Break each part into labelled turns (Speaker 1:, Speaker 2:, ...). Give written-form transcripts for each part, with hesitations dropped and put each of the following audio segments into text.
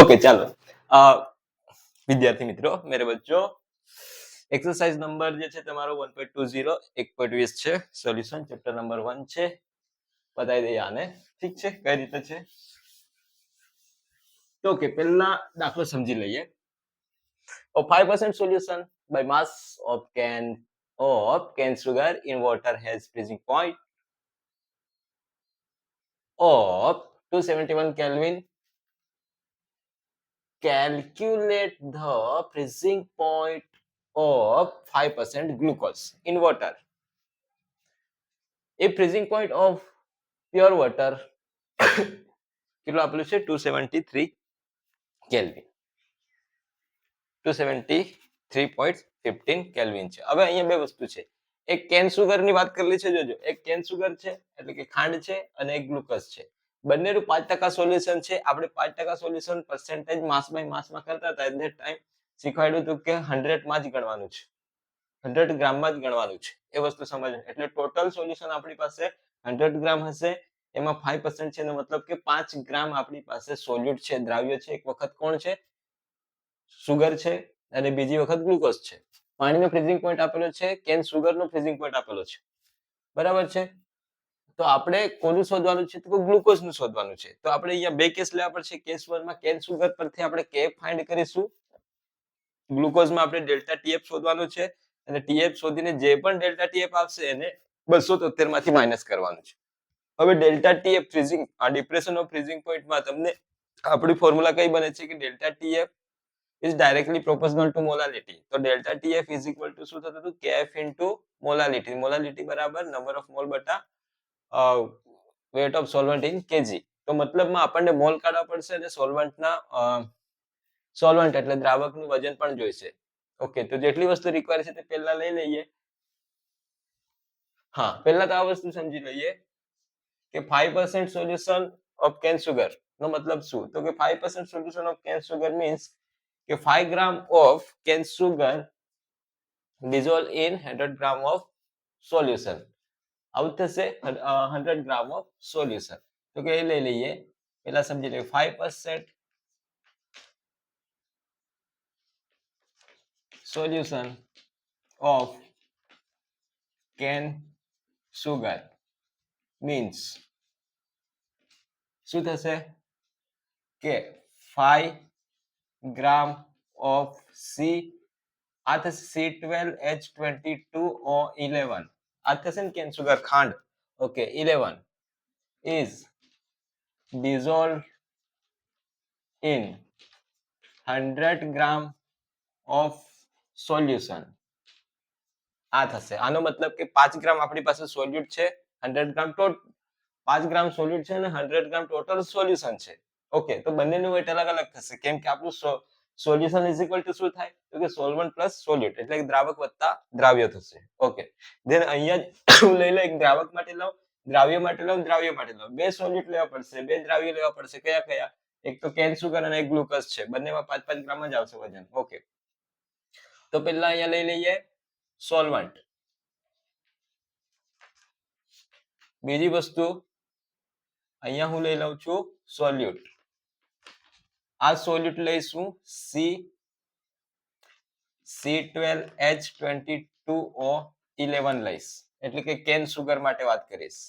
Speaker 1: Okay चलो विद्यार्थी मित्रों मेरे बच्चों एक्सरसाइज नंबर जे छे तमारो 1.20 1.20 छे सोल्यूशन चैप्टर नंबर 1 छे बताई दઈએ આને ઠીક છે કઈ રીતે છે તો કે પહેલા દાખલો સમજી લઈએ a 5% solution by mass of can sugar in water has freezing point of 271 Kelvin. Calculate the freezing point of 5% glucose in water. If freezing point of pure water કેટલું આપેલું છે 273 કેલ્વિન 273.15 કેલ્વિન છે હવે અહીંયા બે વસ્તુ છે એક કેન સુગર ની વાત કરેલી છે જોજો એક કેન સુગર છે એટલે કે ખાંડ છે અને એક ગ્લુકોઝ છે બંનેનું 5% સોલ્યુશન છે આપણે 5% સોલ્યુશન percentage માસ બાય માસ માં કરતા હતા એટ ધેટ ટાઈમ શીખવાડ્યું હતું કે 100 માં જ ગણવાનું છે 100 ગ્રામ માં જ ગણવાનું છે એ વસ્તુ સમજજો એટલે ટોટલ સોલ્યુશન આપણી પાસે 100 ગ્રામ હશે એમાં 5% છે એનો મતલબ કે 5 ગ્રામ આપણી પાસે સોલ્યુટ છે દ્રાવ્ય છે એક વખત કોણ છે સુગર છે અને બીજી વખત ગ્લુકોઝ છે પાણીનો ફ્રીઝિંગ પોઈન્ટ આપેલો છે કેન સુગરનો ફ્રીઝિંગ પોઈન્ટ આપેલો છે બરાબર છે તો આપણે કોનું શોધવાનું છે તો ગ્લુકોઝનું શોધવાનું છે તો આપણે અહીંયા બે કેસ લેવા પડશે કેસ 1 માં કેન સુગર પરથી આપણે કે ફાઇન્ડ કરીશું ગ્લુકોઝમાં આપણે ડેલ્ટા ટીએફ શોધવાનું છે અને ટીએફ શોધીને જે પણ ડેલ્ટા ટીએફ આવશે એને 273 માંથી માઈનસ કરવાનું છે હવે ડેલ્ટા ટીએફ ફ્રીઝિંગ આ ડિપ્રેશન ઓફ ફ્રીઝિંગ પોઈન્ટમાં તમને આપણી ફોર્મ્યુલા કઈ બને છે કે delta TF is directly proportional to molality તો delta tf is equal to શું થતું હતું kf into molality બરાબર number of mole બટા weight of solvent in kg તો મતલબમાં આપણને મોલ કાઢવા પડશે અને સોલ્વન્ટના સોલ્વન્ટ એટલે દ્રાવકનું વજન પણ જોઈશે ઓકે તો જેટલી વસ્તુ રિક્વાયર છે તે પહેલા લઈ લઈએ હા પહેલા તો આ વસ્તુ સમજી લઈએ કે 5% solution of cane sugar નો મતલબ શું તો કે 5% solution of cane sugar means કે 5 gram of cane sugar dissolved in 100 gram of solution આવું થશે 100 gram of solution તો કે એ લઈ લઈએ પહેલા સમજી લઈએ 5% solution of cane sugar means શું થશે કે 5 gram of C આ થશે C12H22O11 આ થશે ને કેન સુગર ખાંડ okay 11 is dissolved in 100 gram of solution આ થશે આનો મતલબ કે 5 ગ્રામ આપણી પાસે સોલ્યુટ છે 100 ગ્રામ 5 ગ્રામ સોલ્યુટ છે અને 100 ગ્રામ ટોટલ સોલ્યુશન છે ઓકે તો બંનેનું વેટ અલગ અલગ થશે કેમ કે આપણું સોલ્યુશન ઇઝ ઇક્વલ ટુ શું થાય તો કે સોલ્વન્ટ પ્લસ સોલ્યુટ એટલે કે દ્રાવક વત્તા દ્રાવ્ય થશે ઓકે ધેન અહીંયા હું લઈ લો એક દ્રાવક માટે લઉં દ્રાવ્ય માટે લઉં બે સોલ્યુટ લેવા પડશે બે દ્રાવ્ય લેવા પડશે કયા કયા એક તો કેન સુગર અને એક ગ્લુકોઝ છે બંનેમાં 5-5 ગ્રામ જ આવશે વજન ઓકે તો પહેલા અહીંયા લઈ લઈએ સોલ્વન્ટ બીજી વસ્તુ અહીંયા હું લઈ લઉં છું સોલ્યુટ આ સોલ્યુટ લઈશું C12H22O11 લઈશ એટલે કે કેન સુગર માટે વાત કરીશ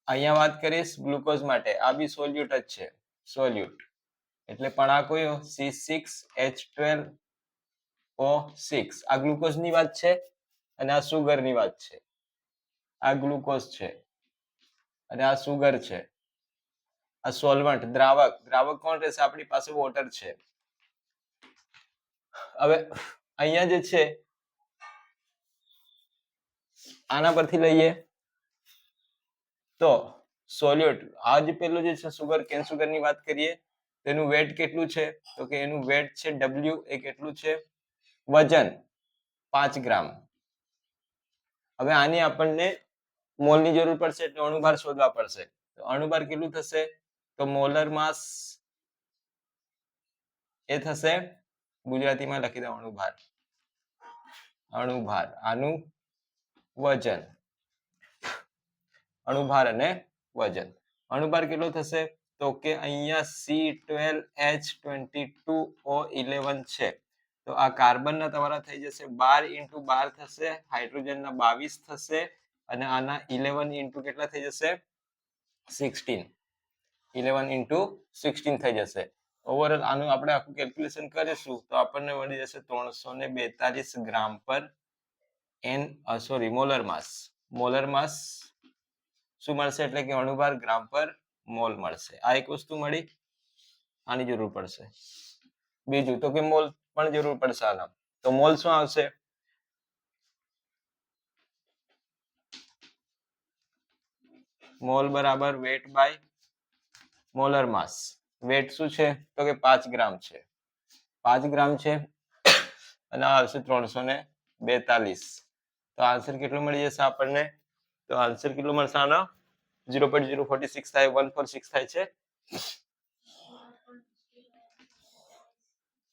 Speaker 1: અહીંયા વાત કરીશ ગ્લુકોઝ માટે આ બી સોલ્યુટ જ છે સોલ્યુટ એટલે પણ આ કોઈ C6H12O6 આ ગ્લુકોઝ ની વાત છે અને આ સુગર ની વાત છે આ ગ્લુકોઝ છે અને આ સુગર છે આ સોલ્વન્ટ દ્રાવક કોણ રહેશે આપણી પાસે વોટર છે હવે અહીંયા જે છે આના પરથી લઈએ તો સોલ્યુટ આ જે પેલું જે છે સુગર કેન સુગર ની વાત કરીએ તેનું વેટ કેટલું છે તો કે એનું વેટ છે W એ કેટલું છે વજન 5 ગ્રામ હવે આની આપણને મોલની જરૂર પડશે એટલે અણુભાર શોધવા પડશે તો અણુભાર કેટલું થશે તો મોલર માસ એ થશે ગુજરાતીમાં લખી દો અણુભાર આનું વજન અણુભાર અને વજન અણુભાર કેટલો થશે તો કે અહીંયા C12H22O11 છે, તો આ કાર્બન ના તમારા થઈ જશે 12 × 12 થશે, હાઇડ્રોજન ના 22 થશે, અને આના 11 × કેટલા થઈ જશે 16, 11 × 16 થઈ જશે. ઓવરઓલ આનું આપણે આખું કેલ્ક્યુલેશન કરીશું તો આપણને મળી જશે 342 ગ્રામ પર મોલર માસ. મોલર માસ શું મળશે એટલે કે અણુભાર ગ્રામ પર મોલ મળશે. આ એક વસ્તુ મળી, આની જરૂર પડશે. બીજું તો કે મોલ પણ જરૂર પડશે આના. તો મોલ શું આવશે? મોલ બરાબર weight by molar mass. Weight શું છે તો કે 5 ગ્રામ છે, 5 ગ્રામ છે, અને આ આવશે 342. તો આન્સર કેટલો મળી જશે આપણને? તો આન્સર કેટલો મળશે આનો? 0.046 થાય, 146 થાય છે,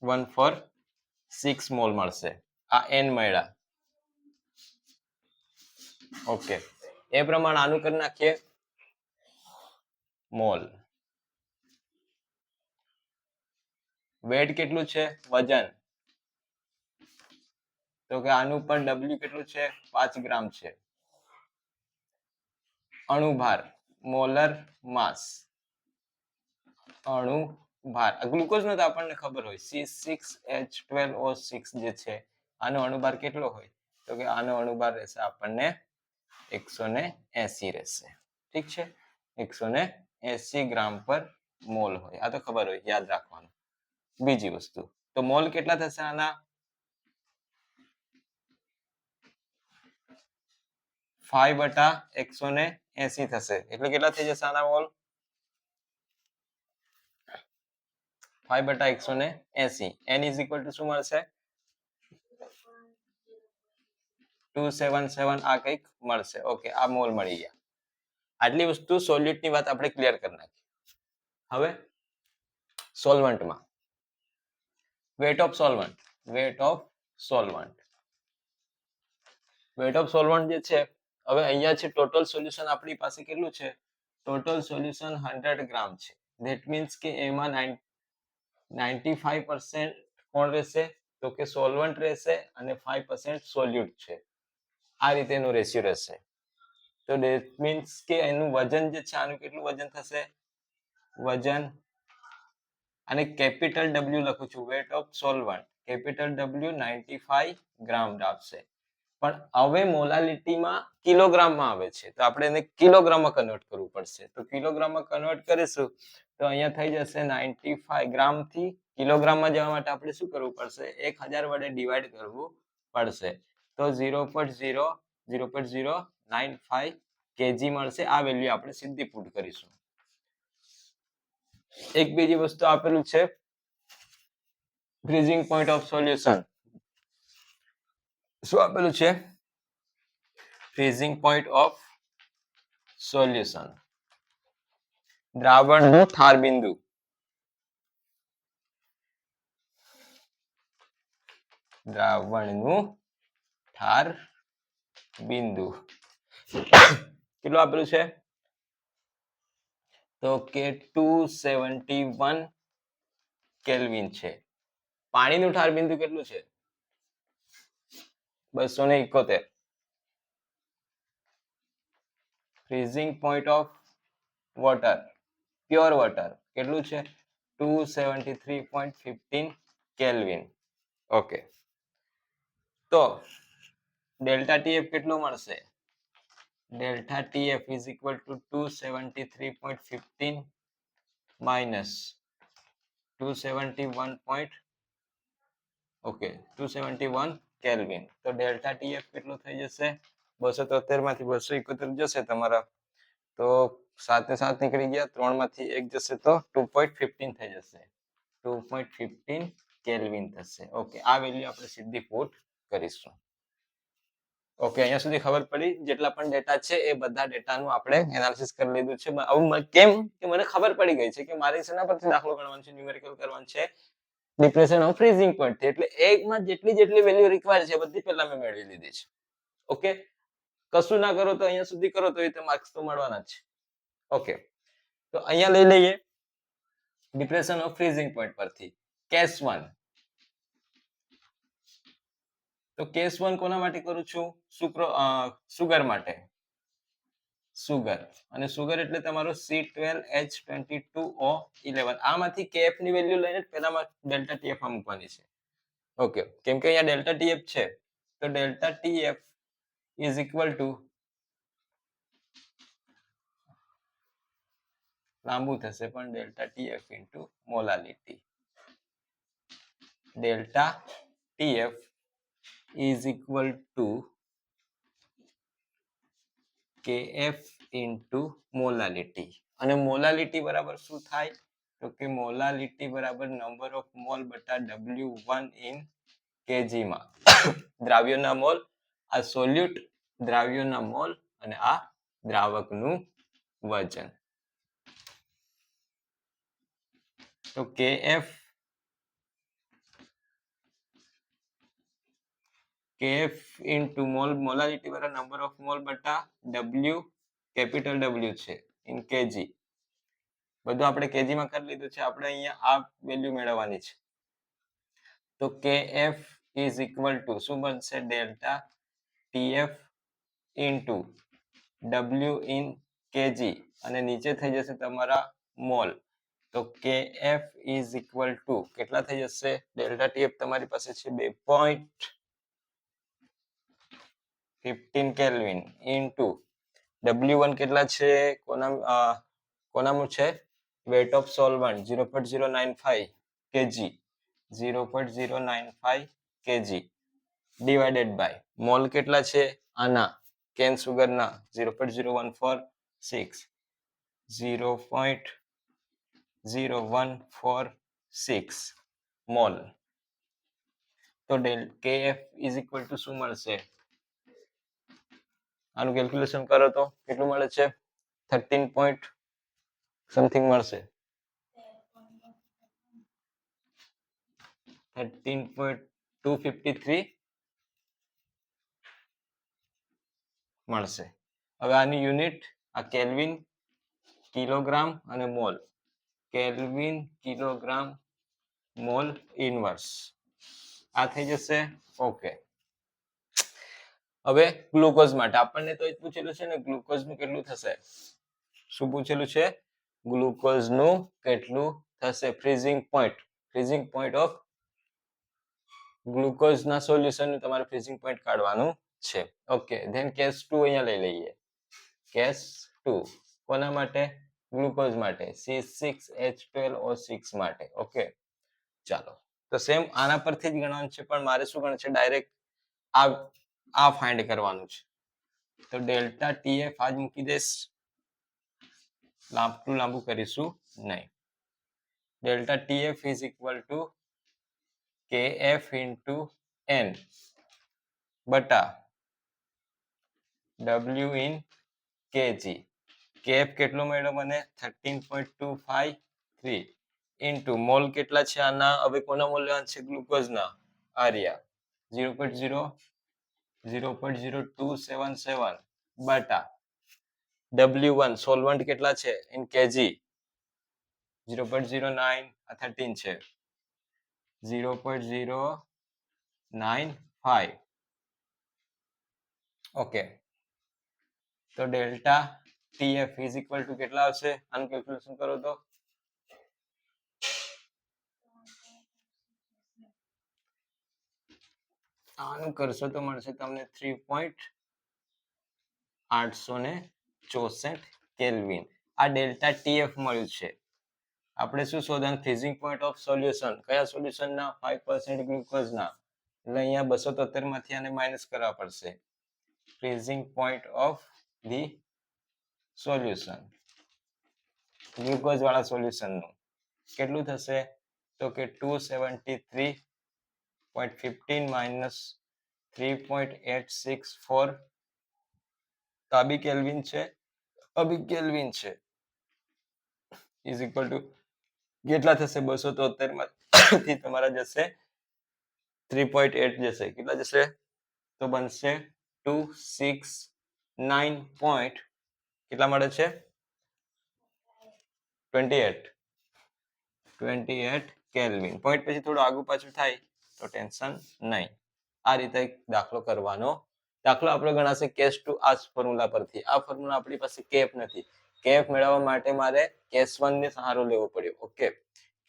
Speaker 1: 146 મોલ મળશે. આ n મળ્યા. ઓકે, એ પ્રમાણે આનું કરી નાખીએ મોલ. વેટ કેટલું છે? વજન. તો કે આનું પણ W કેટલું છે? 5 ગ્રામ છે. અણુભાર મોલર માસ, અણુભાર ગ્લુકોઝ નો તો આપણને ખબર હોય C6H12O6 જે છે, આનો અણુભાર કેટલો હોય? તો કે આનો અણુભાર રહેશે આપણને 180 રહેશે. ઠીક છે, 180 ગ્રામ પર મોલ હોય. આ તો ખબર હોય, યાદ રાખવાનું. બીજી વસ્તુ તો મોલ કેટલા થશે આના? 5/180 થશે, એટલે કેટલા થઈ જશે આના mall? 5/180. n is equal to શું મળશે? 277 આ કંઈક મળશે. ઓકે, આ મોલ મળી ગયા. આટલી વસ્તુ સોલ્યુટ ની વાત આપણે ક્લિયર કરી નાખી. હવે સોલ્વન્ટમાં weight of solvent. Weight of solvent. Weight of solvent જે છે, હવે અહીંયા છે ટોટલ સોલ્યુશન આપણી પાસે કેટલું છે? ટોટલ સોલ્યુશન 100 ગ્રામ છે. ધેટ મીન્સ કે એમાં 95% કોણ રહેશે? તો કે સોલ્વન્ટ રહેશે, અને 5% સોલ્યુટ છે. આ રીતે એનો રેશિયો રહેશે. તો ધેટ મીન્સ કે એનું વજન જે છે, આનું કેટલું વજન થશે? વજન, અને કેપિટલ W લખું છું, wet of solvent, capital W 95 ગ્રામ આવશે. પણ હવે મોલાલિટીમાં કિલોગ્રામમાં આવે છે, તો આપણે એને કિલોગ્રામમાં કન્વર્ટ કરવું પડશે. તો કિલોગ્રામમાં કન્વર્ટ કરીશું તો અહીંયા થઈ જશે 95 ગ્રામ થી કિલોગ્રામમાં જવા માટે આપણે શું કરવું પડશે? 1000 વડે ડિવાઈડ કરવું પડશે. તો 0.095 કેજી મળશે. આ વેલ્યુ આપણે સીધી પુટ કરીશું. એક બીજી વસ્તુ આપેલું છે ફ્રીઝિંગ પોઈન્ટ ઓફ સોલ્યુશન. શું આપેલું છે? Freezing point of solution. દ્રાવણનું ઠાર બિંદુ. દ્રાવણનું ઠાર બિંદુ કેટલું આપેલું છે? તો કે 271 કેલ્વિન છે. પાણીનું ઠાર બિંદુ કેટલું છે? 271. Freezing point of water, pure water કેટલું છે? 273.15 કેલ્વિન. ઓકે, તો ડેલ્ટા ટીએફ કેટલું મળશે? Delta TF is equal two 273.15 minus 271 kelvin. તો ડેલ્ટા ટીએફ કેટલું થઈ જશે? 273 માંથી 271 જશે તમારા, તો 7 ને 7 નીકળી ગયા, 3 માંથી 1 જશે તો 2.15 થઈ જશે. 2.15 કેલ્વિન થશે. ઓકે, આ વેલ્યુ આપણે સીધી પુટ કરીશું. ઓકે, અહીંયા સુધી ખબર પડી? જેટલા પણ ડેટા છે એ બધા ડેટાનું આપણે એનાલિસિસ કરી લીધું છે. આવું કેમ? કે મને ખબર પડી ગઈ છે કે મારે શેના પરથી દાખલો ગણવાનો છે, ન્યુમેરિકલ કરવાનો છે, ડિપ્રેશન ઓફ ફ્રીઝિંગ પોઈન્ટ થી. એટલે એકમાં જેટલી વેલ્યુ રિક્વાયર છે બધી પહેલા મેં મેળવી લીધી છે. ઓકે, કશું ના કરો તો અહીંયા સુધી કરો તો એ માર્ક્સ તો મળવાના જ છે. ઓકે, તો અહીંયા લઈ લઈએ ડિપ્રેશન ઓફ ફ્રીઝિંગ પોઈન્ટ પરથી. કેસ 1, તો કેસ 1 કોના માટે કરું છું? સુગર માટે. સુગર, અને સુગર એટલે તમારો C12H22O11. આમાંથી KF ની વેલ્યુ લઈને પહેલામાં ડેલ્ટા TF માં મૂકવાની છે. ઓકે, કેમ કે અહીંયા ડેલ્ટા TF છે, તો delta TF is equal two, લાંબુ થશે પણ, delta TF into molality. Delta TF is equal two KF into molality. અને મોલાલિટી બરાબર શું થાય? તો કે મોલાલિટી બરાબર નંબર ઓફ મોલ બટા W1 ઇન kg માં. દ્રાવ્યના મોલ, આ સોલ્યુટ દ્રાવ્યના મોલ, અને આ દ્રાવકનું વજન. તો KF ઇન્ટુ મોલ, મોલાલિટી બરાબર નંબર ઓફ મોલ બટા W, કેપિટલ W છે, ઇન kg. બધું આપણે kg માં કરી લીધું છે. આપણે અહીંયા આ વેલ્યુ મેળવવાની છે. તો KF ઇઝ ઇક્વલ ટુ શું બનશે? Delta TF into W in kg, અને નીચે થઈ જશે તમારા મોલ. તો KF ઇઝ ઇક્વલ ટુ કેટલા થઈ જશે? ડેલ્ટા TF તમારી પાસે છે 2.15 કેલ્વિન ઇન્ટુ W1 કેટલા છે? કોનામાં છે? Weight of solvent 0.095 kg, 0.095 kg divided by mole કેટલા છે આના? કેન સુગરના 0.0146, 0.0146 મોલ. તો KF ઇઝ ઇક્વલ ટુ શું મળશે? આનું કેલ્ક્યુલેશન કરો તો કેટલું મળે છે? 13 પોઈન્ટ સમથિંગ મળશે. 13.253 મળશે. હવે આની યુનિટ, આ કેલ્વિન, કિલોગ્રામ અને mall. Kelvin, kilogram, mall inverse આ થઈ જશે. ઓકે, હવે ગ્લુકોઝ માટે આપણને તો એ પૂછેલું છે ને, ગ્લુકોઝ નું કેટલું થશે? શું પૂછેલું છે? ગ્લુકોઝ નું કેટલું થશે? Freezing point, freezing point of glucose ના સોલ્યુશન નું તમારે ફ્રીઝિંગ પોઈન્ટ કાઢવાનું છે. ઓકે, ધેન કેસ 2 અહીંયા લઈ લઈએ. કેસ 2 કોના માટે? ગ્લુકોઝ માટે, C6H12O6 માટે. ઓકે, ચાલો, તો સેમ આના પરથી જ ગણવાનું છે, પણ મારે શું ગણવાનું છે? ડાયરેક્ટ આ ફાઇન્ડ કરવાનું છે. તો ડેલ્ટા TF આજ મૂકી દઈશ, લાંબુ કરીશું નહીં. Delta TF is equal two KF into N બટા W ઇન kg. KF કેટલો મળ્યો મને? 13.253 ઇન્ટુ મોલ કેટલા છે આના? હવે કોના મોલ લેવાના છે? ગ્લુકોઝના. આર્યા 0.0277 બટા W1 સોલ્વન્ટ કેટલા છે ઇન kg? 0.09, આ 13 છે, 0.095. ઓકે, તો delta TF is equal two કેટલા આવશે? આનું કેલ્ક્યુલેશન કરો તો આનું કરશો તો મળશે તમને 3.864 કેલ્વિન. આ ડેલ્ટા TF મળ્યું છે. આપણે શું શોધવાનું? Freezing point of solution. કયા સોલ્યુશનના? 5% ગ્લુકોઝના. એટલે અહીંયા 273 માંથી આને માઇનસ કરવા પડશે. Freezing point of the solution, glucose વાળા સોલ્યુશન નું કેટલું થશે? તો કે 273.15 માઇનસ 3.864. તો આ બી કેલ્વિન છે, આ બી કેલ્વિન છે. ઇઝ ઇક્વલ ટુ કેટલા થશે? 273 માંથી તમારા જશે 3.8 જશે. કેટલા જશે? તો બનશે 269. કેટલા મળે છે? 28. 28 કેલ્વિન. પોઈન્ટ પછી થોડું આગુ પાછું થાય તો ટેન્શન નહીં. આ રીતે એક દાખલો કરવાનો. દાખલો આપણો ગણાશે કેસ ટુ આ ફોર્મ્યુલા પરથી. આ ફોર્મ્યુલા આપણી પાસે કેફ નથી. કેફ મેળવવા માટે મારે કેસ 1 ને સહારો લેવો પડ્યો. ઓકે,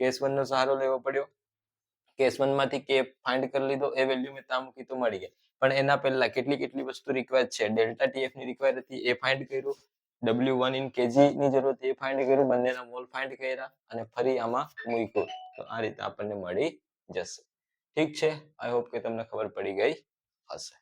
Speaker 1: કેસ 1 નો સહારો લેવો પડ્યો. કેસ 1 માંથી કેફ ફાઇન્ડ કરી લીધો, એ વેલ્યુ મેં ત્યાં મૂકી તો મળી ગઈ. પણ એના પહેલા કેટલી વસ્તુ રિક્વાયર્ડ છે, ડેલ્ટા ટીએફ ની રિક્વાયર્ડ હતી એ ફાઇન્ડ કર્યું, W1 ઇન કેજી ની જરૂર હતી એ ફાઇન્ડ કર્યું, બંનેના મોલ ફાઇન્ડ કર્યા અને ફરી આમાં મૂક્યું. તો આ રીતે આપણને મળી જશે. ઠીક છે, આઈ હોપ કે તમને ખબર પડી ગઈ હશે.